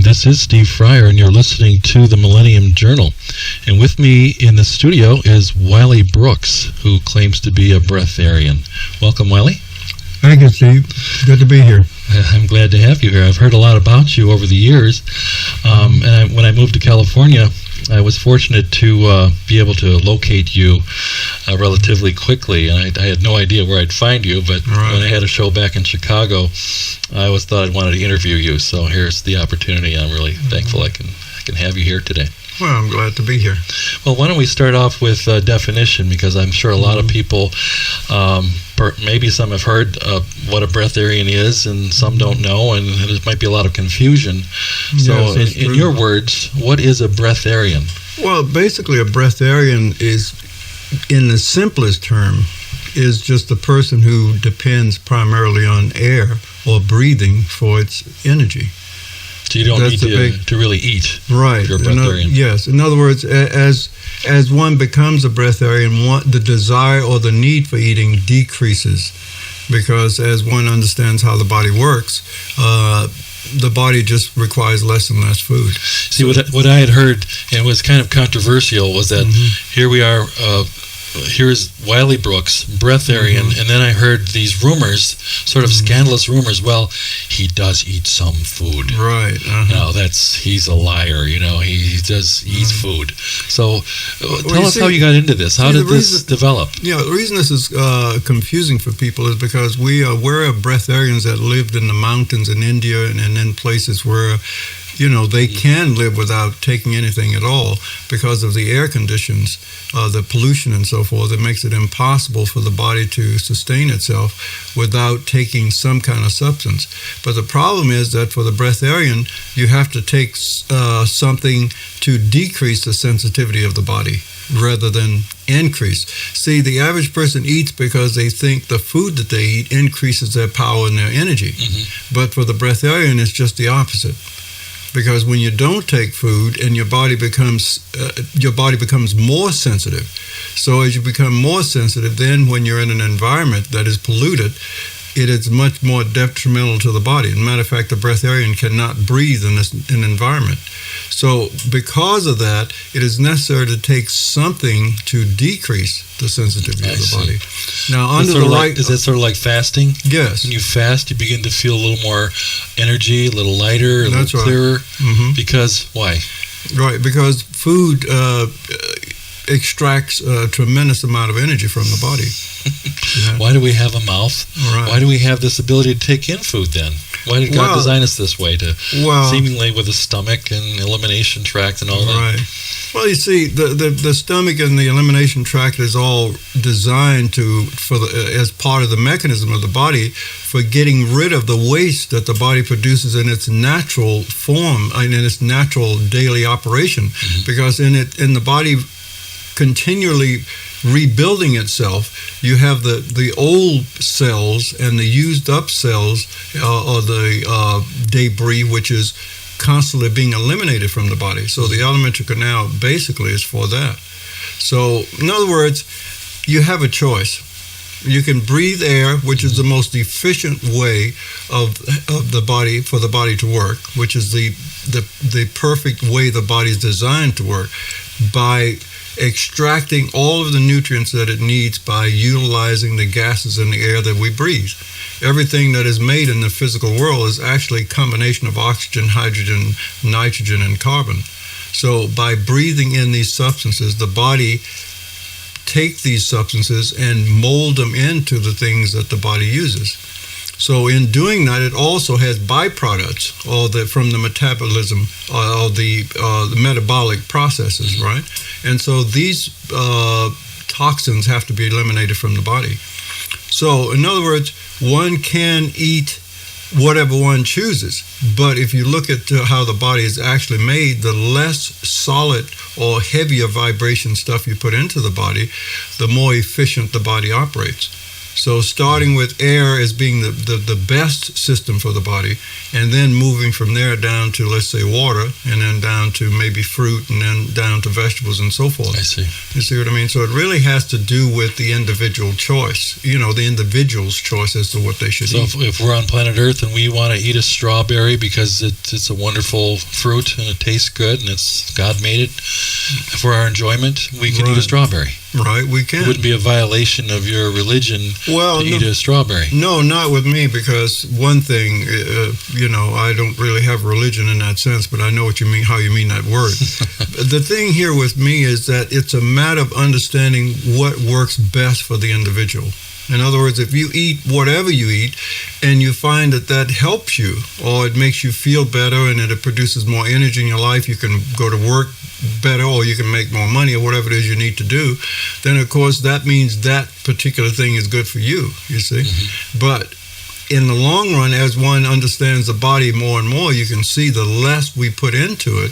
This is Steve Fryer, and you're listening to the Millennium Journal. And with me in the studio is Wiley Brooks, who claims to be a breatharian. Welcome, Wiley. Thank you, Steve. Good to be here. I'm glad to have you here. I've heard a lot about you over the years. When I moved to California, I was fortunate to be able to locate you relatively quickly, and I had no idea where I'd find you, but when I had a show back in Chicago, I always thought I'd wanted to interview you, so here's the opportunity. I'm really thankful I can have you here today. Well, I'm glad to be here. Well, why don't we start off with definition, because I'm sure a lot of people, maybe some have heard what a breatharian is, and some don't know, and there might be a lot of confusion. So Yes, in your words, what is a breatharian? Well, basically a breatharian is, in the simplest term, is just a person who depends primarily on air or breathing for its energy. So you don't need to really eat. Right. If you're a breatharian. Yes. In other words, as one becomes a breatharian, the desire or the need for eating decreases, because as one understands how the body works, the body just requires less and less food. See, what I had heard, and was kind of controversial, was that here we are. Here's Wiley Brooks, breatharian, and then I heard these rumors, sort of scandalous rumors. Well, he does eat some food. Right. No, he's a liar. He does eat food. So, tell us how you got into this. How did this develop? Yeah, the reason this is confusing for people is because we're aware of breatharians that lived in the mountains in India and in places where they can live without taking anything at all because of the air conditions, the pollution and so forth. It makes it impossible for the body to sustain itself without taking some kind of substance. But the problem is that for the breatharian, you have to take something to decrease the sensitivity of the body rather than increase. See, the average person eats because they think the food that they eat increases their power and their energy. But for the breatharian, it's just the opposite. Because when you don't take food and your body becomes more sensitive. So as you become more sensitive, then when you're in an environment that is polluted, it is much more detrimental to the body. As a matter of fact, the breatharian cannot breathe in an environment. So because of that, it is necessary to take something to decrease the sensitivity of the body. Now, is that sort of like fasting? Yes. When you fast, you begin to feel a little more energy, a little lighter, a little clearer. Because why? Right, because food extracts a tremendous amount of energy from the body. Why do we have a mouth? Right. Why do we have this ability to take in food then? Why did God design us this way, seemingly with a stomach and elimination tract and all that? Right. Well, you see, the stomach and the elimination tract is all designed as part of the mechanism of the body for getting rid of the waste that the body produces in its natural form and in its natural daily operation. Because in the body continually rebuilding itself, you have the old cells and the used up cells or the debris, which is constantly being eliminated from the body. So the alimentary canal basically is for that. So in other words, you have a choice. You can breathe air, which is the most efficient way of the body for the body to work, which is the perfect way the body is designed to work, by extracting all of the nutrients that it needs by utilizing the gases in the air that we breathe. Everything that is made in the physical world is actually a combination of oxygen, hydrogen, nitrogen, and carbon. So by breathing in these substances, the body takes these substances and mold them into the things that the body uses. So in doing that, it also has byproducts from the metabolism or the metabolic processes, right? And so these toxins have to be eliminated from the body. So in other words, one can eat whatever one chooses. But if you look at how the body is actually made, the less solid or heavier vibration stuff you put into the body, the more efficient the body operates. So starting with air as being the best system for the body, and then moving from there down to, let's say, water, and then down to maybe fruit, and then down to vegetables and so forth. I see. You see what I mean? So it really has to do with the individual choice, the individual's choice as to what they should eat. So if we're on planet Earth and we want to eat a strawberry because it's a wonderful fruit and it tastes good and God made it for our enjoyment, we can eat a strawberry. Right, we can. It wouldn't be a violation of your religion to eat a strawberry. No, not with me, because one thing, I don't really have religion in that sense, but I know what you mean, how you mean that word. The thing here with me is that it's a matter of understanding what works best for the individual. In other words, if you eat whatever you eat and you find that helps you, or it makes you feel better and it produces more energy in your life, you can go to work better, or you can make more money, or whatever it is you need to do, then of course that means that particular thing is good for you, you see. Mm-hmm. But in the long run, as one understands the body more and more, you can see the less we put into it,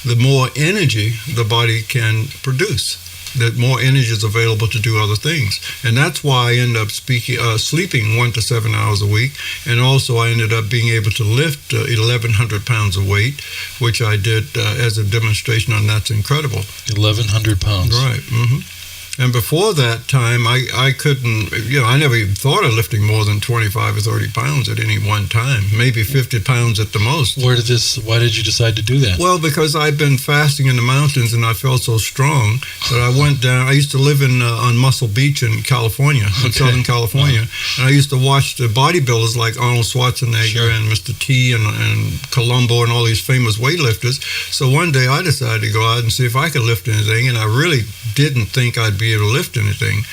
the more energy the body can produce. That more energy is available to do other things. And that's why I end up sleeping 1 to 7 hours a week. And also I ended up being able to lift 1,100 pounds of weight, which I did as a demonstration on That's Incredible. 1,100 pounds. Right. Mm-hmm. And before that time, I couldn't, I never even thought of lifting more than 25 or 30 pounds at any one time, maybe 50 pounds at the most. Why did you decide to do that? Well, because I've been fasting in the mountains and I felt so strong that I went down. I used to live on Muscle Beach in California, in Southern California. And I used to watch the bodybuilders like Arnold Schwarzenegger and Mr. T and Columbo and all these famous weightlifters. So one day I decided to go out and see if I could lift anything, and I really didn't think I'd be able to lift anything.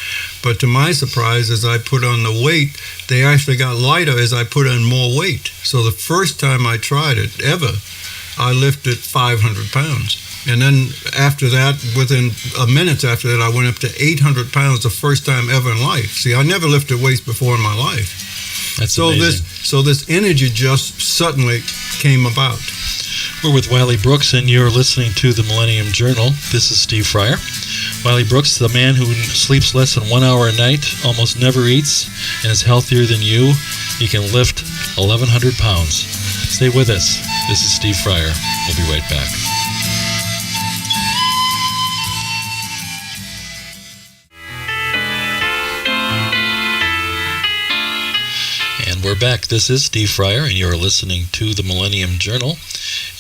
But to my surprise, as I put on the weight, they actually got lighter as I put on more weight. So the first time I tried it ever, I lifted 500 pounds. And then after that, within minutes after that, I went up to 800 pounds the first time ever in life. See, I never lifted weights before in my life. That's amazing. So this energy just suddenly came about. We're with Wiley Brooks, and you're listening to the Millennium Journal. This is Steve Fryer. Wiley Brooks, the man who sleeps less than 1 hour a night, almost never eats, and is healthier than you. He can lift 1,100 pounds. Stay with us. This is Steve Fryer. We'll be right back. And we're back. This is Steve Fryer, and you're listening to the Millennium Journal.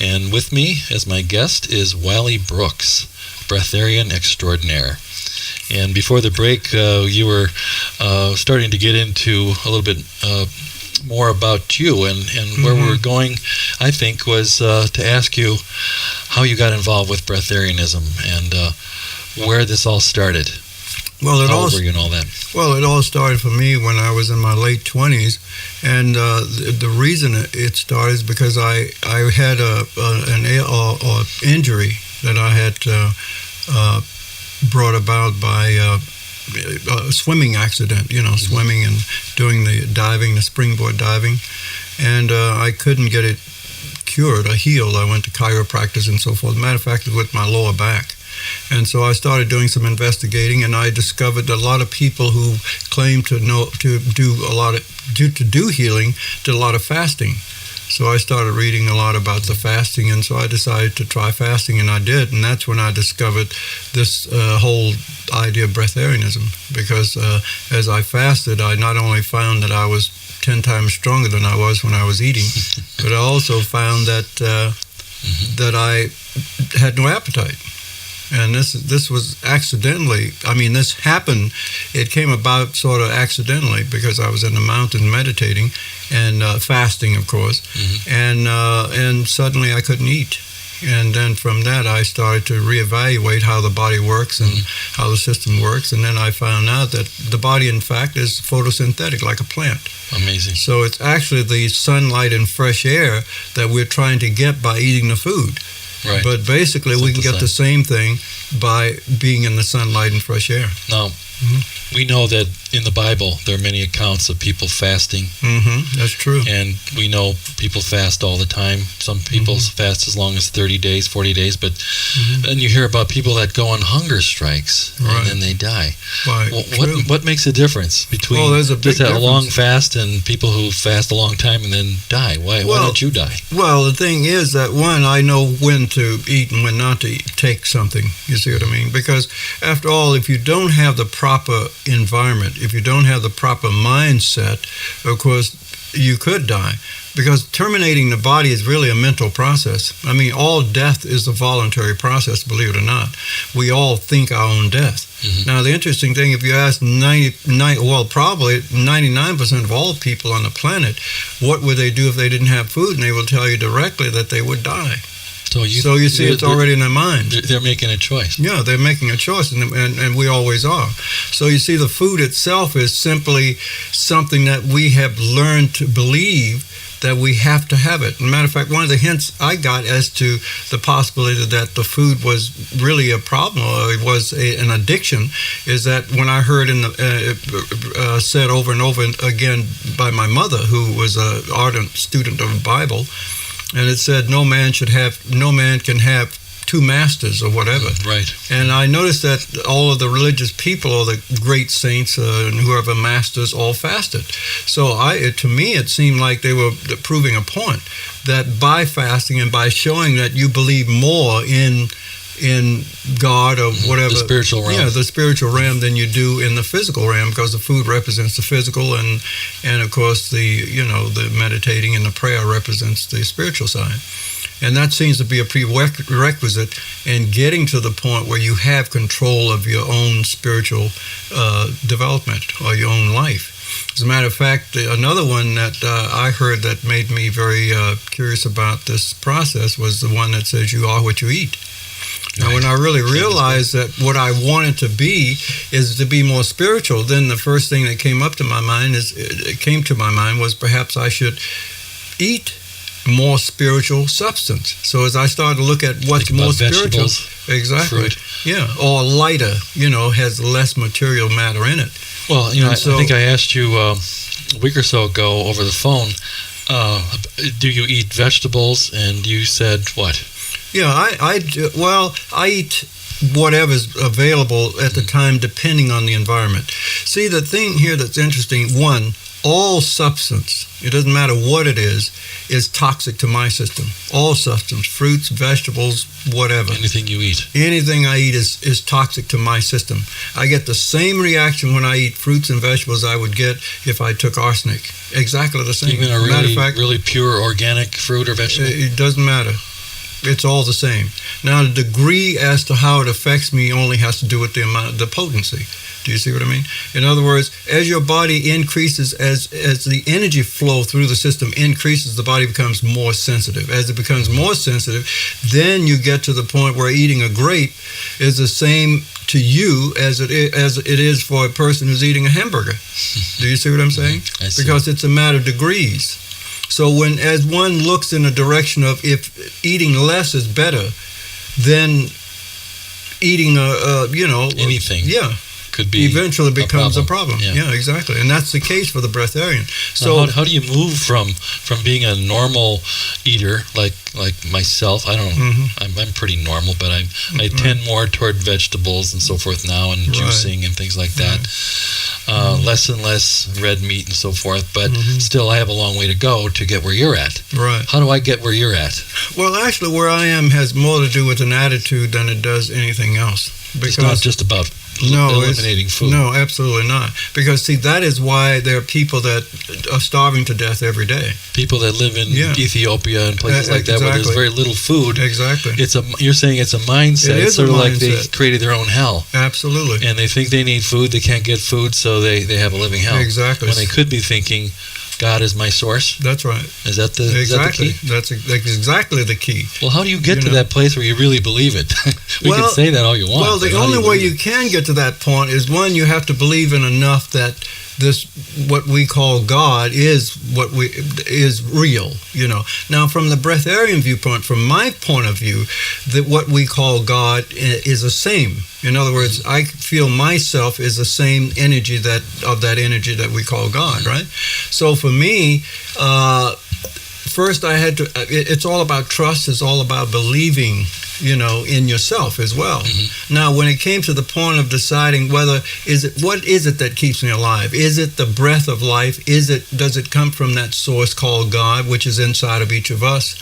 And with me as my guest is Wiley Brooks, Breatharian extraordinaire. And before the break, you were starting to get into a little bit more about you, and where we were going, I think, was to ask you how you got involved with Breatharianism and where this all started. Well, how old were you and all that? Well, it all started for me when I was in my late 20s, and the reason it started is because I had an injury that I had brought about by a swimming accident, swimming and doing the diving, the springboard diving, and I couldn't get it cured or healed. I went to chiropractors and so forth. Matter of fact, it was with my lower back. And so I started doing some investigating, and I discovered that a lot of people who claim to do healing did a lot of fasting. So I started reading a lot about the fasting, and so I decided to try fasting, and I did. And that's when I discovered this whole idea of breatharianism, because as I fasted, I not only found that I was 10 times stronger than I was when I was eating, but I also found that that I had no appetite. And this was accidentally, this happened, it came about sort of accidentally, because I was in the mountain meditating and fasting, of course, and suddenly I couldn't eat. And then from that, I started to reevaluate how the body works and how the system works. And then I found out that the body, in fact, is photosynthetic, like a plant. Amazing. So it's actually the sunlight and fresh air that we're trying to get by eating the food. Right. But basically, we can get the same thing by being in the sunlight and fresh air. Now, we know that in the Bible there are many accounts of people fasting. That's true. And we know people fast all the time. Some people fast as long as 30 days, 40 days, but then you hear about people that go on hunger strikes and then they die. Right. Well, what makes a difference between there's a big just a long difference. fast and people who fast a long time and then die? Why don't you die? Well, the thing is that, one, I know when to eat and when not to take something. You see what I mean? Because after all, if you don't have the proper environment, if you don't have the proper mindset, of course, you could die. Because terminating the body is really a mental process. I mean, all death is a voluntary process, believe it or not. We all think our own death. Now, the interesting thing, if you ask probably 99% of all people on the planet, what would they do if they didn't have food? And they will tell you directly that they would die. So you see, it's already in their mind. They're making a choice. Yeah, they're making a choice, and we always are. So you see, the food itself is simply something that we have learned to believe that we have to have it. As a matter of fact, one of the hints I got as to the possibility that the food was really a problem or it was an addiction is that when I heard said over and over again by my mother, who was an ardent student of the Bible, and it said no man can have two masters or whatever. Right. And I noticed that all of the religious people, all the great saints and whoever masters, all fasted. So to me, it seemed like they were proving a point that by fasting and by showing that you believe more in God or whatever, the spiritual realm. Yeah, the spiritual realm than you do in the physical realm, because the food represents the physical, and of course the meditating and the prayer represents the spiritual side. And that seems to be a prerequisite in getting to the point where you have control of your own spiritual development or your own life. As a matter of fact, another one that I heard that made me very curious about this process was the one that says you are what you eat. Now, when I really realized that what I wanted to be is to be more spiritual, then the first thing that came to my mind was perhaps I should eat more spiritual substance. So as I started to look at what's more spiritual, exactly, fruit. Yeah, or lighter, has less material matter in it. Well, I think I asked you a week or so ago over the phone, do you eat vegetables? And you said what? Yeah, I eat whatever's available at the time, depending on the environment. See, the thing here that's interesting, one, all substance, it doesn't matter what it is toxic to my system. All substance, fruits, vegetables, whatever. Anything you eat. Anything I eat is toxic to my system. I get the same reaction when I eat fruits and vegetables I would get if I took arsenic. Exactly the same. Even a really pure organic fruit or vegetable? It doesn't matter. It's all the same. Now, the degree as to how it affects me only has to do with the potency. Do you see what I mean? In other words, as your body increases, as the energy flow through the system increases, the body becomes more sensitive. As it becomes more sensitive, then you get to the point where eating a grape is the same to you as it is for a person who's eating a hamburger. Do you see what I'm saying? I see. Because it's a matter of degrees. So as one looks in the direction of if eating less is better, then eating anything. Yeah. Could be eventually becomes a problem. Yeah, exactly. And that's the case for the breatharian. So how do you move from being a normal eater like myself? I don't know. I'm pretty normal, but I tend more toward vegetables and so forth now, and juicing and things like that. Less and less red meat and so forth, but still I have a long way to go to get where you're at. Right. How do I get where you're at? Well, actually, where I am has more to do with an attitude than it does anything else. Because it's not just about eliminating food. No, absolutely not. Because, see, that is why there are people that are starving to death every day. People that live in Ethiopia and places like that where there's very little food. Exactly. You're saying it's a mindset. It is it's sort of like they mindset. created their own hell. Absolutely. And they think they need food, they can't get food, so they have a living hell. Exactly. When they could be thinking, God is my source. That's right. Is that the key? That's exactly the key. Well, how do you get to that place where you really believe it? We can say that all you want. Well, the only way you can get to that point is, one, you have to believe in enough that this what we call God is real. Now, from the breatharian viewpoint, from my point of view, that what we call God is the same. In other words, I feel myself is the same energy of that energy that we call God, right? So for me, first I had to. It's all about trust. It's all about believing, in yourself as well. Mm-hmm. Now, when it came to the point of deciding what is it that keeps me alive? Is it the breath of life? Does it come from that source called God, which is inside of each of us?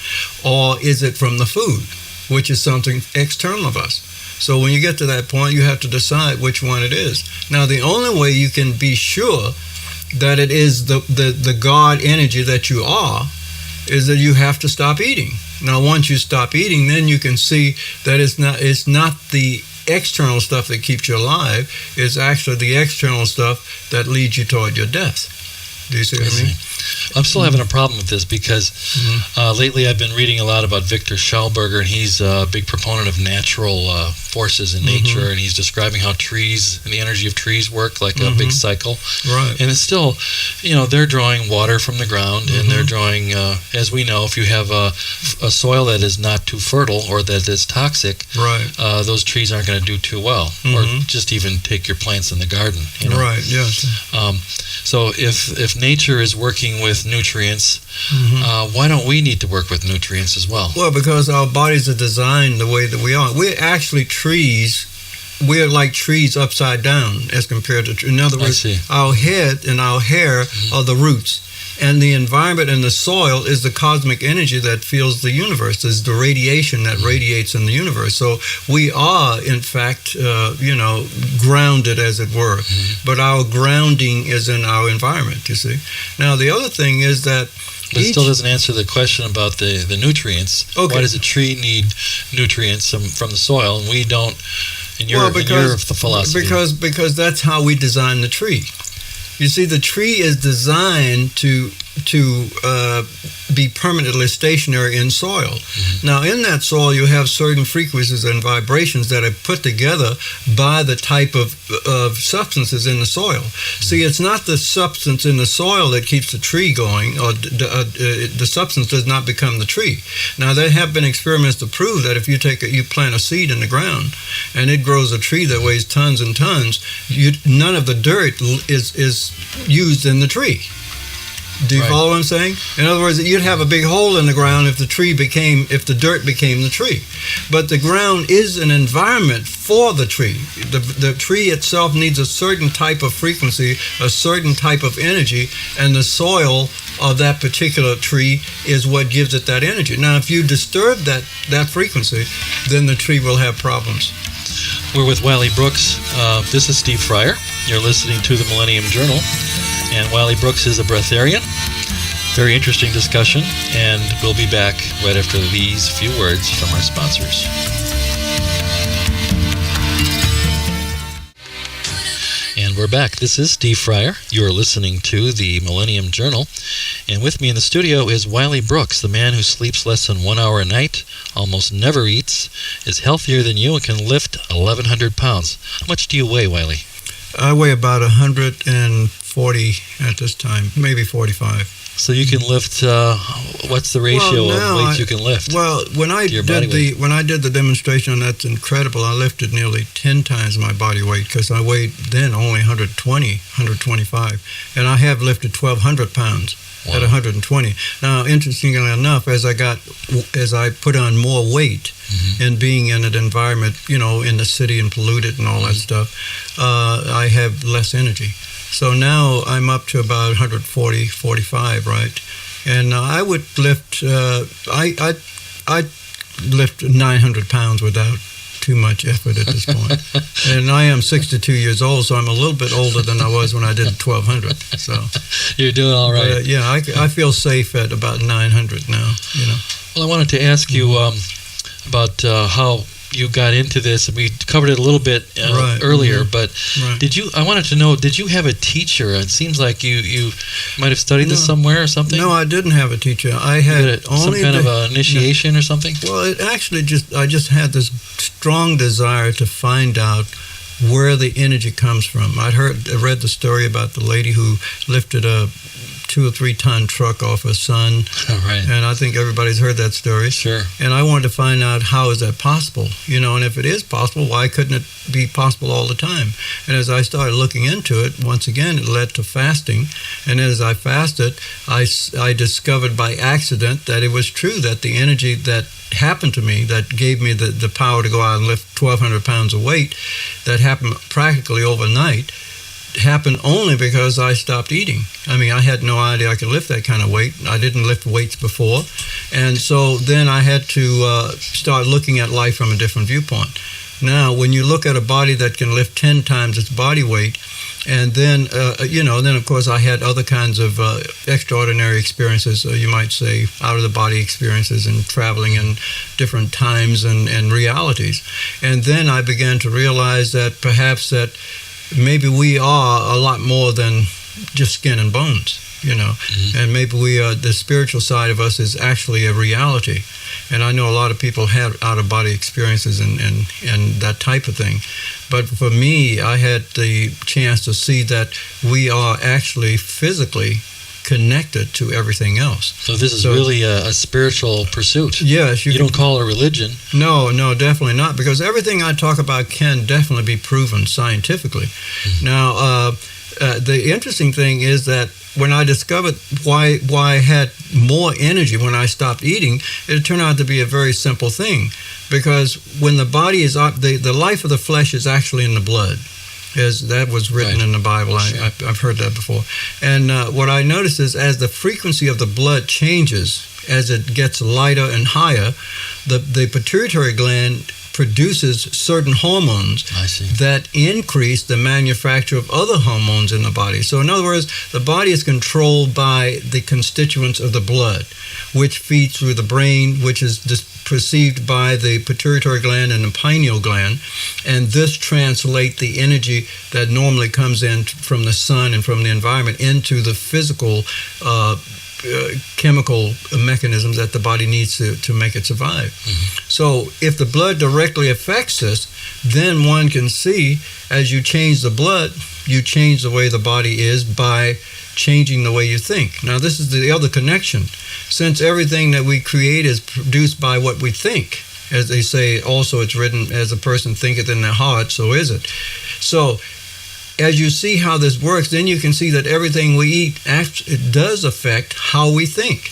Or is it from the food, which is something external of us? So when you get to that point, you have to decide which one it is. Now, the only way you can be sure that it is the God energy that you are is that you have to stop eating. Now, once you stop eating, then you can see that it's not the external stuff that keeps you alive. It's actually the external stuff that leads you toward your death. Do you see what I mean? I'm still having a problem with this because lately I've been reading a lot about Victor Schauberger, and he's a big proponent of natural forces in nature, and he's describing how trees and the energy of trees work like a big cycle. Right. And it's still, they're drawing water from the ground, and they're drawing, as we know, if you have a soil that is not too fertile or that is toxic, right, those trees aren't going to do too well, or just even take your plants in the garden. Right, yes. So if nature is working with nutrients, why don't we need to work with nutrients as well? Well, because our bodies are designed the way that we are. We're actually trees. We're like trees upside down as compared to trees. In other words, our head and our hair are the roots. And the environment and the soil is the cosmic energy that fills the universe. Is the radiation that radiates in the universe. So we are, in fact, grounded, as it were. But our grounding is in our environment, you see. Now, the other thing is that But it still doesn't answer the question about the nutrients. Okay. Why does a tree need nutrients from the soil, and we don't, in your philosophy? Because that's how we design the tree. You see, the tree is designed to be permanently stationary in soil. Now, in that soil, you have certain frequencies and vibrations that are put together by the type of substances in the soil. See, it's not the substance in the soil that keeps the tree going, or the substance does not become the tree. Now, there have been experiments to prove that if you plant a seed in the ground and it grows a tree that weighs tons and tons, none of the dirt is used in the tree. Do you follow what I'm saying? In other words, you'd have a big hole in the ground if the dirt became the tree. But the ground is an environment for the tree. The tree itself needs a certain type of frequency, a certain type of energy, and the soil of that particular tree is what gives it that energy. Now, if you disturb that frequency, then the tree will have problems. We're with Wiley Brooks. This is Steve Fryer. You're listening to the Millennium Journal. And Wiley Brooks is a breatharian. Very interesting discussion, and we'll be back right after these few words from our sponsors. And we're back. This is Steve Fryer. You're listening to the Millennium Journal. And with me in the studio is Wiley Brooks, the man who sleeps less than 1 hour a night, almost never eats, is healthier than you, and can lift 1,100 pounds. How much do you weigh, Wiley? I weigh about 140 at this time, maybe 45. So you can lift. What's the ratio of weights you can lift? Well, when I did the demonstration, that's incredible. I lifted nearly 10 times my body weight because I weighed then only 125, and I have lifted 1,200 pounds. Wow. At 120. Now, interestingly enough, as I put on more weight and being in an environment, in the city and polluted and all that stuff, I have less energy. So now I'm up to about 140, 45, right? And I would lift, I'd lift 900 pounds without too much effort at this point. And I am 62 years old, so I'm a little bit older than I was when I did 1,200. So you're doing all right. But, yeah, I feel safe at about 900 now. Well, I wanted to ask you about how you got into this, and we covered it a little bit earlier. But I wanted to know, did you have a teacher? It seems like you might have studied this somewhere or something. No, I didn't have a teacher. I had some kind of an initiation or something. Well, it actually I just had this strong desire to find out where the energy comes from. I read the story about the lady who lifted a 2 or 3 ton truck off her son. Oh, right. And I think everybody's heard that story. Sure. And I wanted to find out, how is that possible? And if it is possible, why couldn't it be possible all the time? And as I started looking into it, once again, it led to fasting. And as I fasted, I discovered by accident that it was true, that the energy that happened to me, that gave me the power to go out and lift 1,200 pounds of weight, that happened practically overnight, happened only because I stopped eating. I mean, I had no idea I could lift that kind of weight. I didn't lift weights before. And so then I had to start looking at life from a different viewpoint. Now, when you look at a body that can lift 10 times its body weight, and then, then of course I had other kinds of extraordinary experiences, you might say, out-of-the-body experiences, and traveling in different times and realities. And then I began to realize that perhaps that maybe we are a lot more than just skin and bones, Mm-hmm. and maybe the spiritual side of us is actually a reality. And I know a lot of people have out-of-body experiences and that type of thing. But for me, I had the chance to see that we are actually physically connected to everything else. So this is really a spiritual pursuit. Yes. You don't call it a religion. No, definitely not, because everything I talk about can definitely be proven scientifically. Mm-hmm. Now, the interesting thing is that when I discovered why I had more energy when I stopped eating, it turned out to be a very simple thing. Because when the body is the life of the flesh is actually in the blood. As that was written in the Bible. Sure. I've heard that before. And what I noticed is, as the frequency of the blood changes, as it gets lighter and higher, the pituitary gland produces certain hormones that increase the manufacture of other hormones in the body. So in other words, the body is controlled by the constituents of the blood, which feeds through the brain, which is perceived by the pituitary gland and the pineal gland, and this translates the energy that normally comes in from the sun and from the environment into the physical chemical mechanisms that the body needs to make it survive. Mm-hmm. So if the blood directly affects this, then one can see, as you change the blood, you change the way the body is by changing the way you think. Now, this is the other connection. Since everything that we create is produced by what we think, as they say, also it's written, as a person thinketh in their heart, so is it. So as you see how this works, then you can see that everything we eat, it does affect how we think.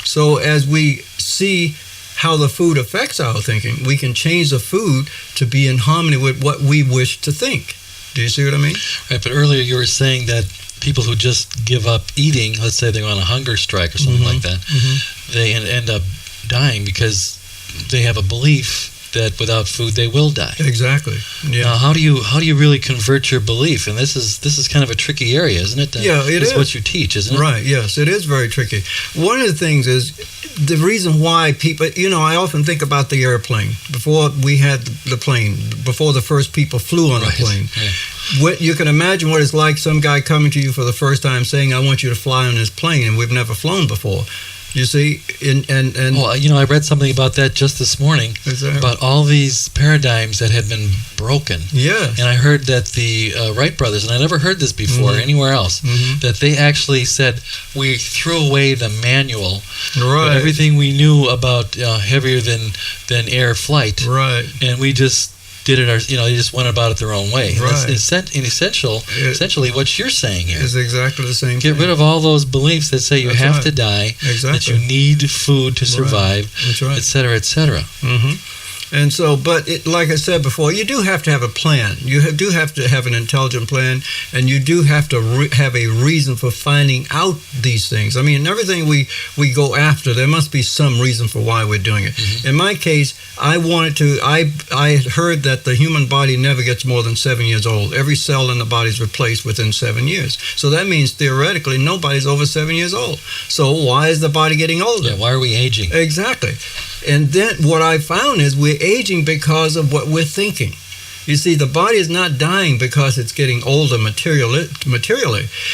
So as we see how the food affects our thinking, we can change the food to be in harmony with what we wish to think. Do you see what I mean? Right, but earlier you were saying that people who just give up eating, let's say they're on a hunger strike or something like that, they end up dying because they have a belief that without food they will die. Exactly. Yeah. Now, how do you really convert your belief? And this is kind of a tricky area, isn't it? Yeah, it is. It's what you teach, isn't it? Right. Yes, it is very tricky. One of the things is the reason why people. I often think about the airplane before we had the plane, before the first people flew on a plane. Yeah. You can imagine what it's like. Some guy coming to you for the first time saying, "I want you to fly on this plane," and we've never flown before. You see, and well, I read something about that just this morning, about all these paradigms that had been broken. Yeah. And I heard that the Wright brothers, and I never heard this before anywhere else, that they actually said, we threw away the manual. Right. Everything we knew about heavier than air flight. Right. And we just did it, they just went about it their own way. Right. Essentially what you're saying here is exactly the same thing. Get rid of all those beliefs that say you have to die, that you need food to survive, et cetera, et cetera. And so, but like I said before, you do have to have a plan. You do have to have an intelligent plan, and you do have to have a reason for finding out these things. I mean, everything we go after, there must be some reason for why we're doing it. In my case, I had heard that the human body never gets more than 7 years old. Every cell in the body is replaced within 7 years. So that means theoretically nobody's over 7 years old. So why is the body getting older? Yeah, why are we aging? Exactly. And then what I found is we're aging because of what we're thinking. You see, the body is not dying because it's getting older materially.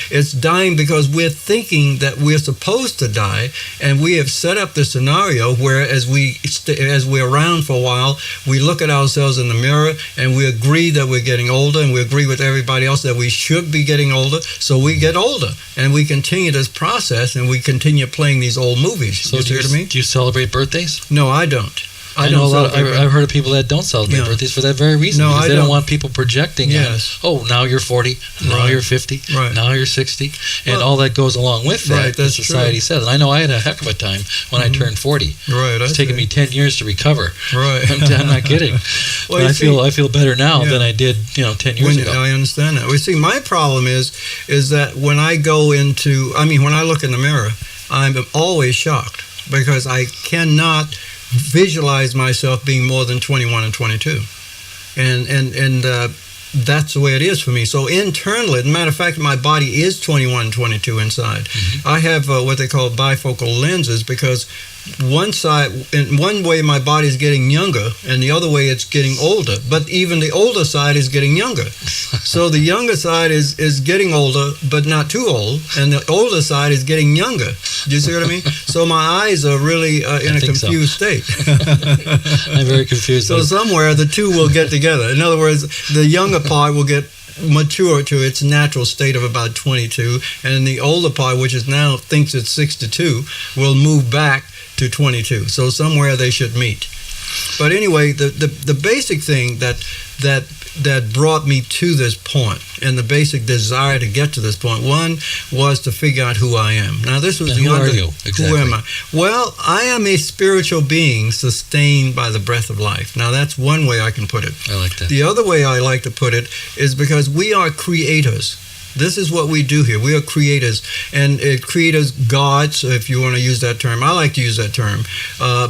It's dying because we're thinking that we're supposed to die, and we have set up the scenario where as we're around for a while, we look at ourselves in the mirror and we agree that we're getting older, and we agree with everybody else that we should be getting older, so we get older. And we continue this process, and we continue playing these old movies. So you see what I mean? do you celebrate birthdays? No, I don't. I've heard of people that don't celebrate birthdays for that very reason. No, because they don't want people projecting. Yes. Now you're 40, now you're 50, now you're 60, and all that goes along with that. Right, that's society true. says. And I know I had a heck of a time when I turned 40. Right. It's taken me 10 years to recover. Right. I'm not kidding. Well, but I feel better now than I did 10 years ago. I understand that. Well, see, my problem is that when I when I look in the mirror, I'm always shocked because I cannot visualize myself being more than 21 and 22, and that's the way it is for me. So internally, as a matter of fact, my body is 21 and 22 inside. I have what they call bifocal lenses, because one side, in one way, my body is getting younger, and the other way, it's getting older. But even the older side is getting younger. So the younger side is getting older, but not too old, and the older side is getting younger. Do you see what I mean? So my eyes are really in a confused state. I'm very confused. So somewhere the two will get together. In other words, the younger part will get mature to its natural state of about 22, and the older part, which is now thinks it's 62, will move back to 22. So somewhere they should meet. But anyway, the basic thing that brought me to this point, and the basic desire to get to this point, one was to figure out who I am. Now this was who are you? Exactly. Who am I? Well, I am a spiritual being sustained by the breath of life. Now that's one way I can put it. I like that. The other way I like to put it is because we are creators. This is what we do here. We are creators, and creators, gods, if you want to use that term. I like to use that term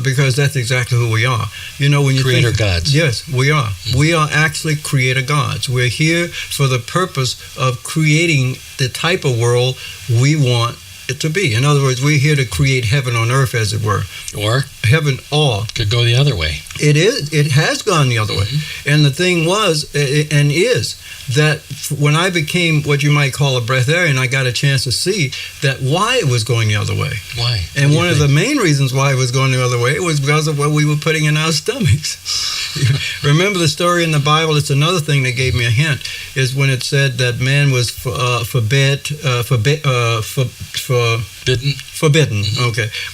because that's exactly who we are. When you creator gods. Yes, we are. We are actually creator gods. We're here for the purpose of creating the type of world we want it to be. In other words, we're here to create heaven on earth, as it were. Or heaven, could go the other way. It is. It has gone the other way. And the thing was, and is, that when I became what you might call a breatharian, I got a chance to see that why it was going the other way. Why? And one of the main reasons why it was going the other way was because of what we were putting in our stomachs. Remember the story in the Bible? It's another thing that gave me a hint, is when it said that man was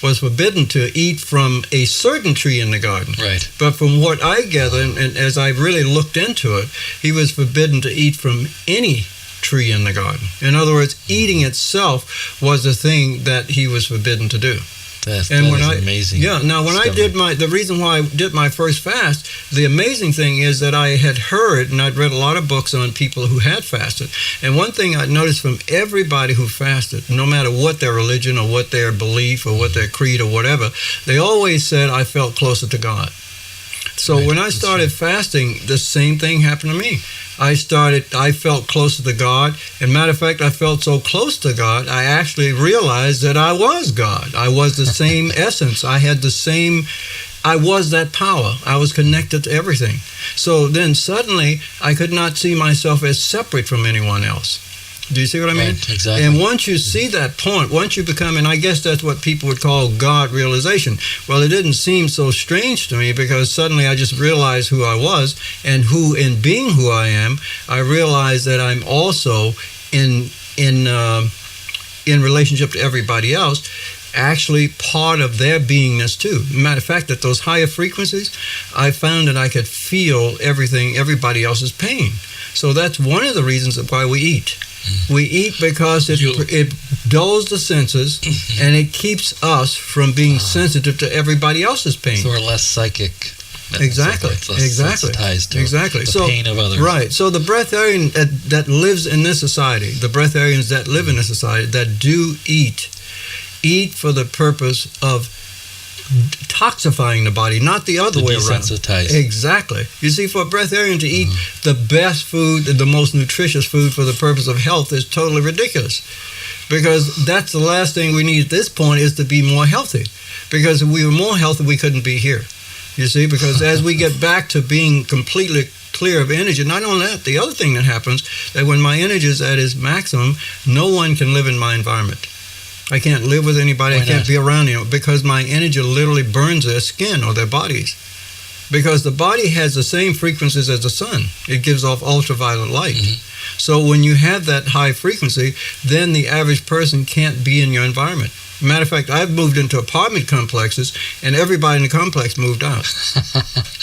was forbidden to eat from a certain tree in the garden. Right. But from what I gather, and as I really looked into it, he was forbidden to eat from any tree in the garden. In other words, eating itself was the thing that he was forbidden to do. That is amazing. Yeah. Now, when I did the reason why I did my first fast, the amazing thing is that I had heard, and I'd read a lot of books on people who had fasted. And one thing I noticed from everybody who fasted, no matter what their religion or what their belief or what their creed or whatever, they always said, I felt closer to God. So when I started fasting, the same thing happened to me. I felt closer to God. And matter of fact, I felt so close to God, I actually realized that I was God. I was the same essence. I was that power. I was connected to everything. So then suddenly, I could not see myself as separate from anyone else. Do you see what I mean? Right, exactly. And once you see that point, once you become, and I guess that's what people would call God realization. Well, it didn't seem so strange to me, because suddenly I just realized who I was, and who, in being who I am, I realized that I'm also in relationship to everybody else, actually part of their beingness too. Matter of fact, at those higher frequencies, I found that I could feel everybody else's pain. So that's one of the reasons why we eat. We eat because it dulls the senses, and it keeps us from being sensitive to everybody else's pain. So we're less psychic. Exactly. Sensitized to the pain of others. Right. So the breatharian that lives in this society, the breatharians that live in this society that do eat for the purpose of detoxifying the body, not the other way around. Desensitize. Exactly. You see, for a breatharian to eat the best food, the most nutritious food for the purpose of health is totally ridiculous. Because that's the last thing we need at this point, is to be more healthy. Because if we were more healthy, we couldn't be here. You see, because as we get back to being completely clear of energy. Not only that, the other thing that happens, that when my energy is at its maximum, no one can live in my environment. I can't live with anybody. Why I can't not? be around anyone because my energy literally burns their skin or their bodies. Because the body has the same frequencies as the sun. It gives off ultraviolet light. Mm-hmm. So when you have that high frequency, then the average person can't be in your environment. Matter of fact, I've moved into apartment complexes, and everybody in the complex moved out.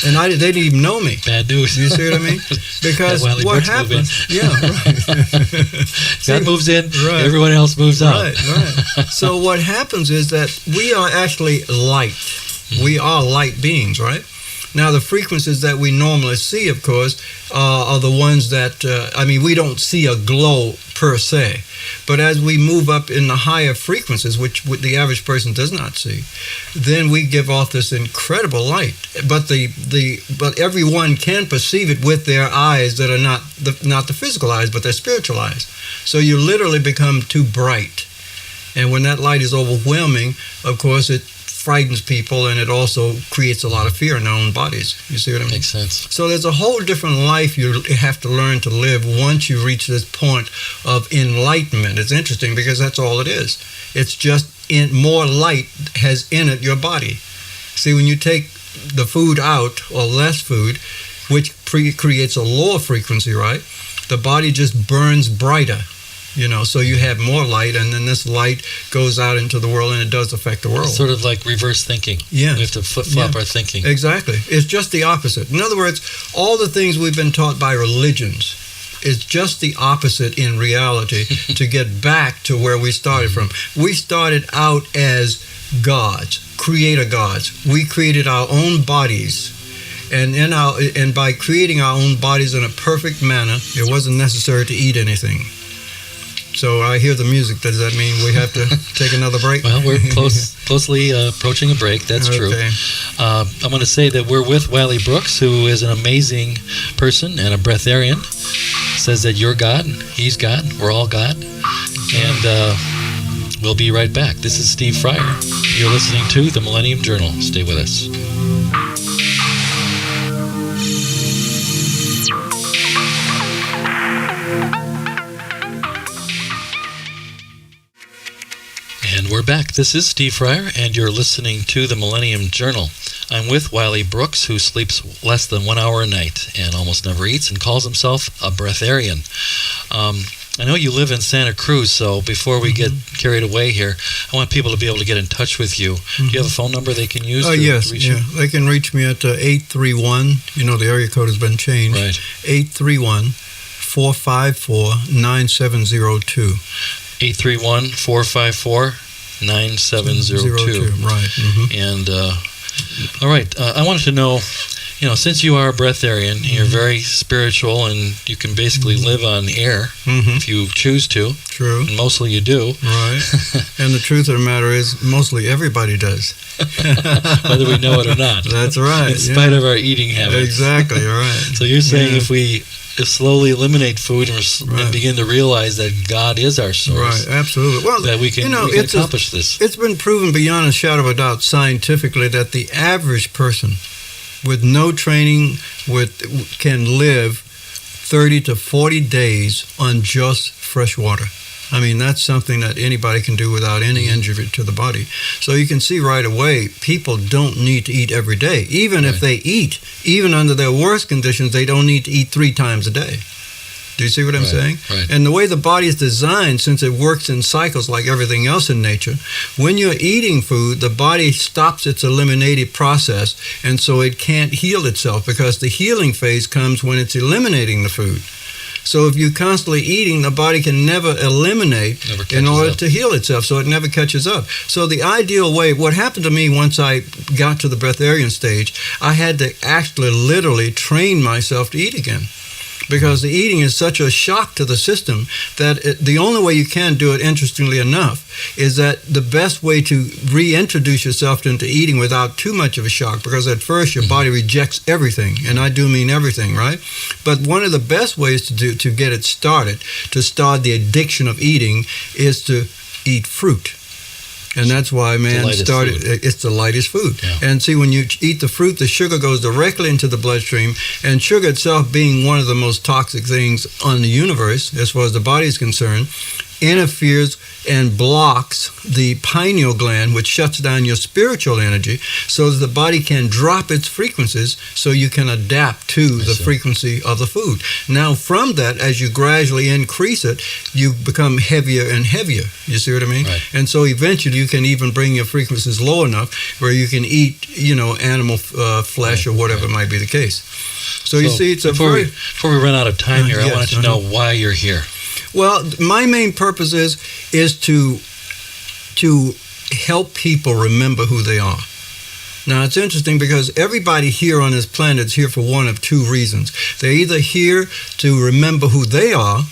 And they didn't even know me. Bad news. You see what I mean? Because Wiley what Brooks move in. happens... Yeah, right. God moves in, Right. everyone else moves out. Right. So what happens is that we are actually light. We are light beings, right? Now, the frequencies that we normally see, of course, are the ones that, we don't see a glow per se. But as we move up in the higher frequencies, which the average person does not see, then we give off this incredible light. But but everyone can perceive it with their eyes that are not the physical eyes, but their spiritual eyes. So you literally become too bright. And when that light is overwhelming, of course, it frightens people, and it also creates a lot of fear in their own bodies. You see what I mean? Makes sense. So there's a whole different life you have to learn to live once you reach this point of enlightenment. It's interesting because that's all it is. It's just more light has in it your body. See, when you take the food out or less food, which creates a lower frequency, right? The body just burns brighter. So you have more light, and then this light goes out into the world, and it does affect the world. It's sort of like reverse thinking. Yeah. We have to flip-flop our thinking. Exactly. It's just the opposite. In other words, all the things we've been taught by religions is just the opposite in reality to get back to where we started from. We started out as gods, creator gods. We created our own bodies. And by creating our own bodies in a perfect manner, it wasn't necessary to eat anything. So I hear the music. Does that mean we have to take another break? Well, we're closely approaching a break. That's true. I'm going to say that we're with Wiley Brooks, who is an amazing person and a breatharian. Says that you're God, he's God, we're all God. And we'll be right back. This is Steve Fryer. You're listening to The Millennium Journal. Stay with us. And we're back. This is Steve Fryer, and you're listening to The Millennium Journal. I'm with Wiley Brooks, who sleeps less than 1 hour a night and almost never eats and calls himself a breatharian. I know you live in Santa Cruz, so before we get carried away here, I want people to be able to get in touch with you. Do you have a phone number they can use to reach you? They can reach me at 831. The area code has been changed. Right. 831-454-9702. 831-454-9702. Right. Mm-hmm. And, all right, I wanted to know, since you are a breatharian, you're very spiritual, and you can basically live on air if you choose to. True. And mostly you do. Right. And the truth of the matter is, mostly everybody does. Whether we know it or not. That's right. In spite of our eating habits. Exactly, right. So you're saying if we slowly eliminate food and begin to realize that God is our source. Right, absolutely. Well, that we can accomplish this. It's been proven beyond a shadow of a doubt scientifically that the average person with no training can live 30 to 40 days on just fresh water. I mean, that's something that anybody can do without any injury to the body. So you can see right away, people don't need to eat every day. Even if they eat, even under their worst conditions, they don't need to eat 3 times a day. Do you see what I'm saying? Right. And the way the body is designed, since it works in cycles like everything else in nature, when you're eating food, the body stops its eliminative process, and so it can't heal itself, because the healing phase comes when it's eliminating the food. So if you're constantly eating, the body can never eliminate in order to heal itself, so it never catches up. So the ideal way, what happened to me once I got to the breatharian stage, I had to actually literally train myself to eat again. Because the eating is such a shock to the system that the only way you can do it, interestingly enough, is that the best way to reintroduce yourself into eating without too much of a shock, because at first your body rejects everything, and I do mean everything, right? But one of the best ways to get it started, to start the addiction of eating, is to eat fruit. And that's why man started, it's the lightest food. Yeah. And see, when you eat the fruit, the sugar goes directly into the bloodstream. And sugar itself, being one of the most toxic things on the universe, as far as the body is concerned, interferes and blocks the pineal gland, which shuts down your spiritual energy, so that the body can drop its frequencies so you can adapt to the frequency of the food. Now, from that, as you gradually increase it, you become heavier and heavier. You see what I mean? Right. And so eventually you can even bring your frequencies low enough where you can eat, animal flesh or whatever might be the case. So you see, it's before we run out of time here, I wanted to know why you're here. Well, my main purpose is to help people remember who they are. Now, it's interesting because everybody here on this planet is here for one of two reasons. They're either here to remember who they are,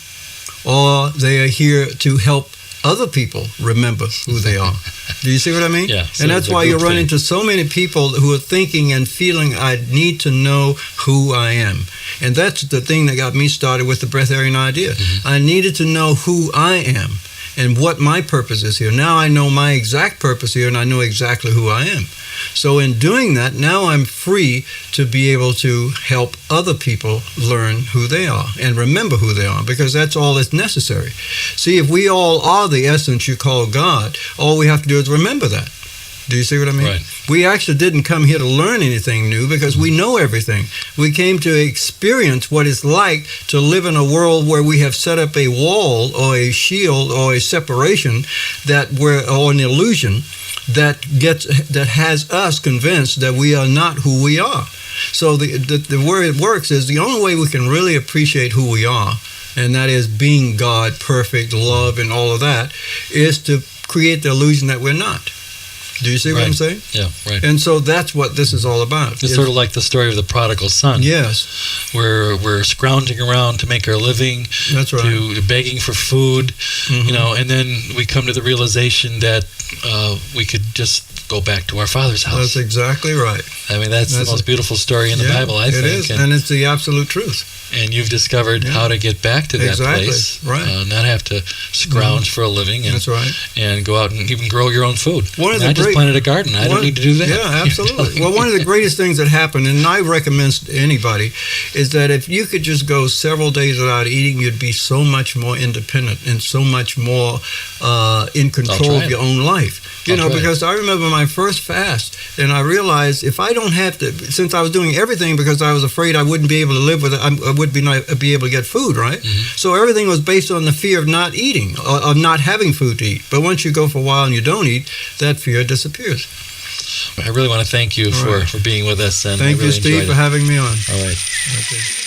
or they are here to help other people remember who they are. Do you see what I mean? Yeah. And that's why you run into so many people who are thinking and feeling, I need to know who I am. And that's the thing that got me started with the breatharian idea. Mm-hmm. I needed to know who I am and what my purpose is here. Now I know my exact purpose here, and I know exactly who I am. So in doing that, now I'm free to be able to help other people learn who they are and remember who they are, because that's all that's necessary. See, if we all are the essence you call God, all we have to do is remember that. Do you see what I mean? Right. We actually didn't come here to learn anything new, because we know everything. We came to experience what it's like to live in a world where we have set up a wall or a shield or a separation or an illusion that has us convinced that we are not who we are. So the way it works is the only way we can really appreciate who we are, and that is being God, perfect, love, and all of that, is to create the illusion that we're not. Do you see what I'm saying? Yeah, right. And so that's what this is all about. It's sort of like the story of the prodigal son. Yes. We're scrounging around to make our living. That's right. To begging for food, Mm-hmm. and then we come to the realization that we could just go back to our Father's house. That's exactly right. I mean, that's the most beautiful story in the Bible, I think. It is, and it's the absolute truth. And you've discovered how to get back to that place. Right. Not have to scrounge for a living. And, that's right. And go out and even grow your own food. I just planted a garden. I don't need to do that. Yeah, absolutely. Well, one of the greatest things that happened, and I recommend to anybody, is that if you could just go several days without eating, you'd be so much more independent and so much more in control of your own life. Because I remember my first fast, and I realized if I don't have to, since I was doing everything because I was afraid I wouldn't be able to live with it, I would not be able to get food, right? Mm-hmm. So everything was based on the fear of not eating, or of not having food to eat. But once you go for a while and you don't eat, that fear disappears. I really want to thank you for being with us. And thank I really you, Steve, for having me on. All right. Okay.